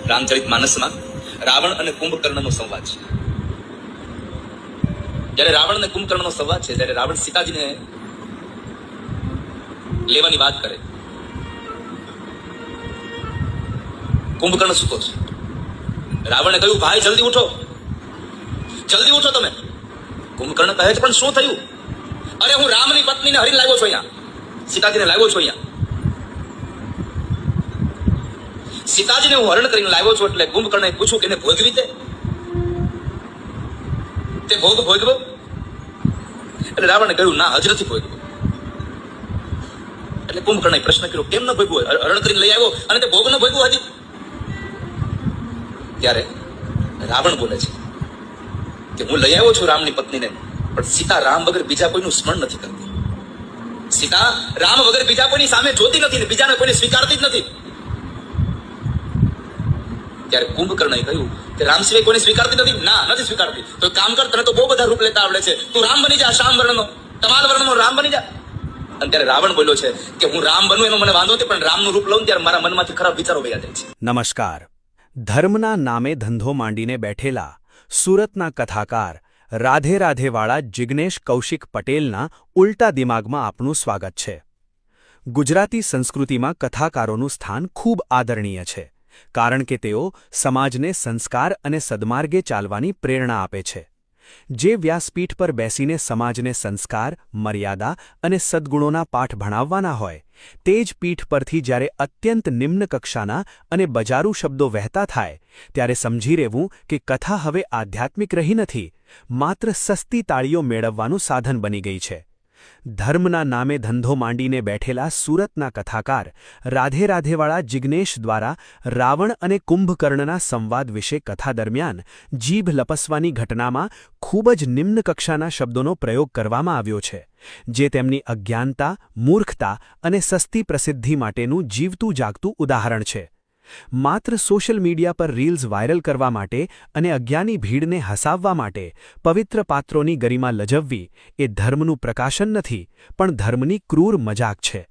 રામચરિતમાનસમાં રાવણ અને કુંભકર્ણનો સંવાદ છે. જ્યારે રાવણ અને કુંભકર્ણનો સંવાદ છે ત્યારે રાવણ સીતાજીને લેવાની વાત કરે. કુંભકર્ણ સૂતો છે. રાવણે કહ્યું, ભાઈ જલ્દી ઉઠો તમે. કુંભકર્ણ કહે છે, પણ શું થયું? અરે હું રામની પત્નીને હરીને લાવ્યો છું અહીંયા, સીતાજીને લાવ્યો છું અહીંયા. સીતાજીને હું હરણ કરીને લાવ્યો છું. એટલે કુંભકર્ણએ પૂછ્યું કે એને ભોગવી તે ભોગ ભોગવો? એટલે રાવણે કહ્યું, ના, હજ નથી ભોગવો. એટલે કુંભકર્ણએ પ્રશ્ન કર્યો, કેમ ન ભોગવો? હરણ કરીને લઈ આવ્યો અને તે ભોગ ન ભોગવો હજી? ત્યારે રાવણ બોલે છે કે હું લઈ આવ્યો છું રામની પત્નીને, પણ સીતા રામ વગર બીજા કોઈનું સ્મરણ નથી કરતી. સીતા રામ વગર બીજા કોઈની સામે જોતી નથી ને બીજાને કોઈને સ્વીકારતી જ નથી. ત્યારે કુંભકર્ણએ કહ્યું કે રામ સિવાય કોઈને સ્વીકારતી નથી? ના, નથી સ્વીકારતી. તો કામ કર, તને તો બહુ બધા રૂપ લેતા આવડે છે, તું રામ બની જા, શ્યામ વર્ણનો, તમાલ વર્ણનો રામ બની જા. અને ત્યારે રાવણ બોલ્યો છે કે હું રામ બનું એનો મને વાંધો નથી, પણ રામનું રૂપ લઉં ત્યારે મારા મનમાંથી ખરાબ વિચારો વહી જાય છે. નમસ્કાર. ધર્મના નામે ધંધો માંડીને બેઠેલા સુરતના કથાકાર રાધે રાધેવાળા જિગ્નેશ કૌશિક પટેલના ઉલટા દિમાગમાં આપનું સ્વાગત છે. ગુજરાતી સંસ્કૃતિમાં કથાકારોનું સ્થાન ખૂબ આદરણીય છે, કારણ કે તેઓ સમાજને સંસ્કાર અને સદમાર્ગે ચાલવાની પ્રેરણા આપે છે. જે વ્યાસપીઠ પર બેસીને સમાજને સંસ્કાર, મર્યાદા અને સદ્ગુણોના પાઠ ભણાવવાના હોય, તે જ પીઠ પરથી જ્યારે અત્યંત નિમ્ન કક્ષાના અને બજારૂ શબ્દો વહેતા થાય, ત્યારે સમજી રહેવું કે કથા હવે આધ્યાત્મિક રહી નથી, માત્ર સસ્તી તાળીઓ મેળવવાનું સાધન બની ગઈ છે. ધર્મના નામે ધંધો માંડીને બેઠેલા સુરતના કથાકાર રાધે રાધેવાળા જિગ્નેશ દ્વારા રાવણ અને કુંભકર્ણના સંવાદ વિશે કથા દરમિયાન જીભ લપસવાની ઘટનામાં ખૂબ જ નિમ્ન કક્ષાના શબ્દોનો પ્રયોગ કરવામાં આવ્યો છે, જે તેમની અજ્ઞાનતા, મૂર્ખતા અને સસ્તી પ્રસિદ્ધિ માટેનું જીવતું જાગતું ઉદાહરણ છે. માત્ર સોશિયલ મીડિયા પર રીલ્સ વાયરલ કરવા માટે અને અજ્ઞાની ભીડને હસાવવા માટે પવિત્ર પાત્રોની ગરિમા લજવવી એ ધર્મનું પ્રકાશન નથી, પણ ધર્મની ક્રૂર મજાક છે.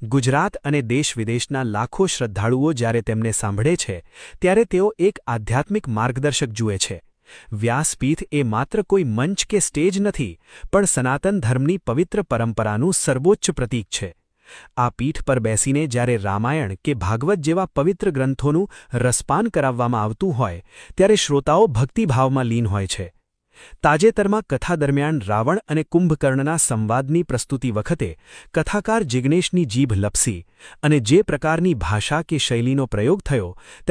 ગુજરાત અને દેશ-વિદેશના લાખો શ્રદ્ધાળુઓ જ્યારે તેમને સાંભળે છે, ત્યારે તેઓ એક આધ્યાત્મિક માર્ગદર્શક જુએ છે. વ્યાસપીઠ એ માત્ર કોઈ મંચ કે સ્ટેજ નથી, પણ સનાતન ધર્મની પવિત્ર પરંપરાનું સર્વોચ્ચ પ્રતીક છે. આ પીઠ પર બેસીને જ્યારે રામાયણ કે ભાગવત જેવા પવિત્ર ગ્રંથોનું રસપાન કરાવવામાં આવતું હોય, ત્યારે શ્રોતાઓ ભક્તિભાવમાં લીન હોય છે. તાજેતરમાં કથા દરમિયાન રાવણ અને કુંભકર્ણના સંવાદની પ્રસ્તુતિ વખતે કથાકાર જિગ્નેશની જીભ લપસી અને જે પ્રકારની ભાષા કે શૈલીનો પ્રયોગ થયો,